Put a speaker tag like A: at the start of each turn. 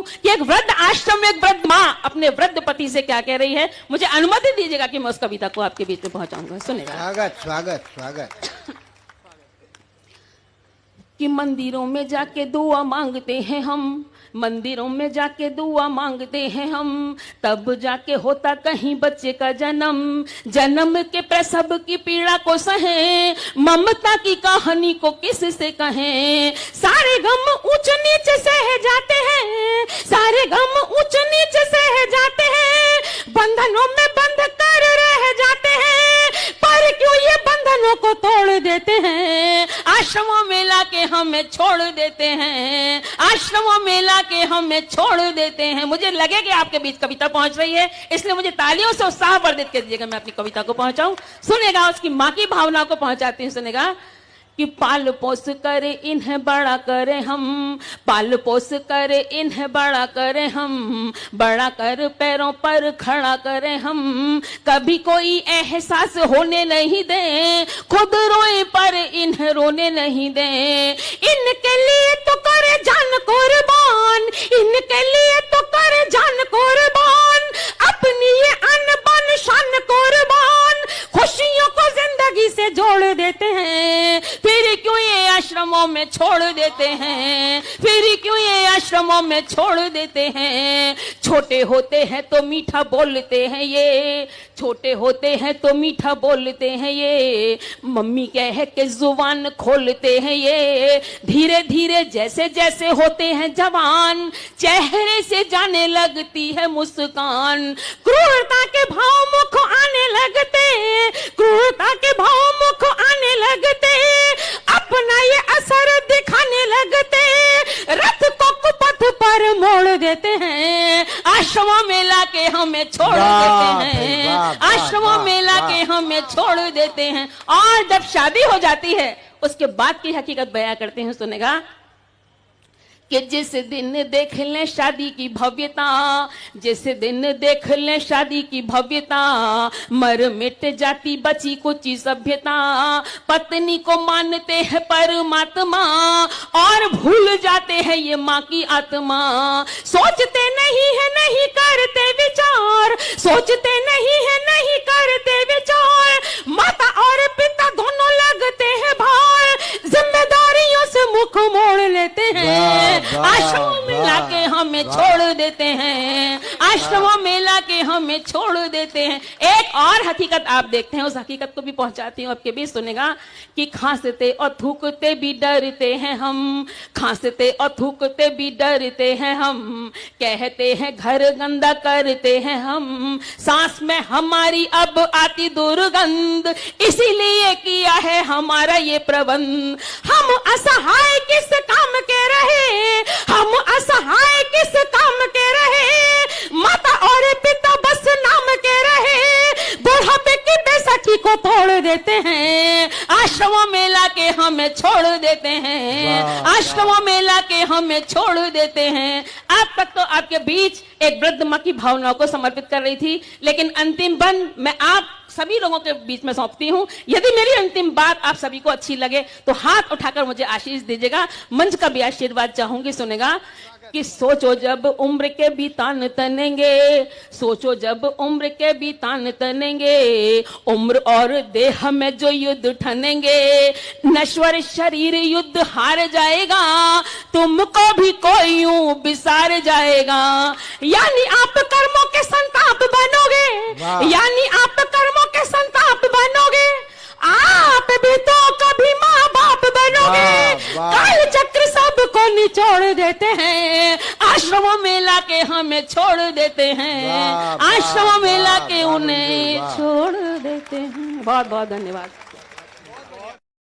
A: कि एक वृद्ध आश्रम में एक वृद्ध माँ अपने वृद्ध पति से क्या कह रही है। मुझे अनुमति दीजिएगा कि मैं उस कविता को आपके बीच में पहुंचाऊंगा। सुनेगा।
B: स्वागत स्वागत स्वागत।
A: कि मंदिरों में जाके दुआ मांगते हैं हम, मंदिरों में जाके दुआ मांगते हैं हम, तब जाके होता कहीं बच्चे का जन्म। जन्म के प्रसव की पीड़ा को सहे, ममता की कहानी को किस से कहें। सारे गम ऊंच नीच सह जाते हैं, सारे गम ऊंच नीच सह जाते हैं, बंधनों में बंध कर रह जाते हैं, पर क्यों ये बंधनों को तोड़ देते हैं। आश्रमों में लाके हमें छोड़ देते हैं, आश्रमों में लाके हमें छोड़ देते हैं। मुझे लगे कि आपके बीच कविता पहुंच रही है, इसलिए मुझे तालियों से उत्साहवर्धित कर दीजिएगा, मैं अपनी कविता को पहुंचाऊं। सुनेगा, उसकी माँ की भावनाओं को पहुंचाती हूँ। सुनेगा कि पाल पोस कर इन्हें बड़ा करें हम, पाल पोस कर इन्हें बड़ा करें हम, बड़ा कर पैरों पर खड़ा करें हम। कभी कोई एहसास होने नहीं दे, खुद रोए पर इन्हें रोने नहीं दे। इनके लिए तो करे जान कुर्बान, इनके लिए तो करे जान कुर्बान, अपनी ये अनबन शान कुर्बान, खुशियों को जिंदगी से जोड़ देते हैं। फिर क्यों ये आश्रमों में छोड़ देते हैं, फिर क्यों ये आश्रमों में छोड़ देते हैं। छोटे होते हैं तो मीठा बोलते हैं ये, छोटे होते हैं तो मीठा बोलते हैं ये, मम्मी कह के जुबान खोलते हैं ये। धीरे धीरे जैसे जैसे होते हैं जवान, चेहरे से जाने लगती है मुस्कान। क्रूरता के भाव मुख आने लगते, क्रूरता के भाव मुख आने लगते, अपना ये असर दिखाने लगते, रथ को कुपथ पर मोड़ देते हैं। आश्रमों में लाके हमें छोड़ देते हैं, आश्रमों में लाके हमें छोड़ देते हैं। और जब शादी हो जाती है उसके बाद की हकीकत बयां करते हैं। सुनेगा कि जिस दिन देख लें शादी की भव्यता, जिस दिन देख लें शादी की भव्यता, मर मिट जाती बची कुछ सभ्यता। पत्नी को मानते हैं परमात्मा और भूल जाते हैं ये माँ की आत्मा। सोचते नहीं है नहीं करते विचार, सोचते नहीं है नहीं करते विचार, माता और पिता दोनों लगते हैं भार, जिम्मेदारियों से मुख मोड़ लेते हैं। आश्रमों में लाके हमें छोड़ देते हैं, आश्रमों में लाके हमें छोड़ देते हैं। एक और हकीकत आप देखते हैं, उस हकीकत को भी पहुंचाती हूँ आपके बीच। सुनेगा कि खांसते और थूकते भी डरते हैं हम, खांसते और थूकते भी डरते हैं हम, कहते हैं घर गंदा करते हैं हम, सांस में हमारी अब आती दुर्गंध, इसीलिए किया है हमारा ये प्रबंध। हम असहाय किस काम के रहे, हम असहाय किस काम के रहे, माता और पिता बस नाम के रहे, बुढ़ापे की बेसखी को तोड़ देते हैं। आश्रमों में लाके हमें छोड़ देते हैं, आश्रमों में लाके हमें छोड़ देते हैं। अब तक तो आपके बीच एक वृद्ध माँ की भावनाओं को समर्पित कर रही थी, लेकिन अंतिम बंद मैं आप सभी लोगों के बीच में सौंपती हूँ। यदि मेरी अंतिम बात आप सभी को अच्छी लगे तो हाथ उठाकर मुझे आशीष दीजिएगा, मंच का भी आशीर्वाद चाहूंगी। सुनेगा कि सोचो जब उम्र के भी तान तनेंगे, सोचो जब उम्र के भी तान तनेंगे, उम्र और देह में जो युद्ध ठनेंगे, नश्वर शरीर युद्ध हार जाएगा, तुमको भी कोई यूं बिसार जाएगा। यानी आप कर्मों के संताप बनोगे, यानी आप कर्मों के संताप बनोगे, आप भी तो कभी माँ बाप बनोगे। काल चक्र सबको निचोड़ देते हैं, आश्रमों में लाके हमें छोड़ देते हैं, आश्रमों में लाके उन्हें छोड़ देते हैं। बहुत बहुत धन्यवाद।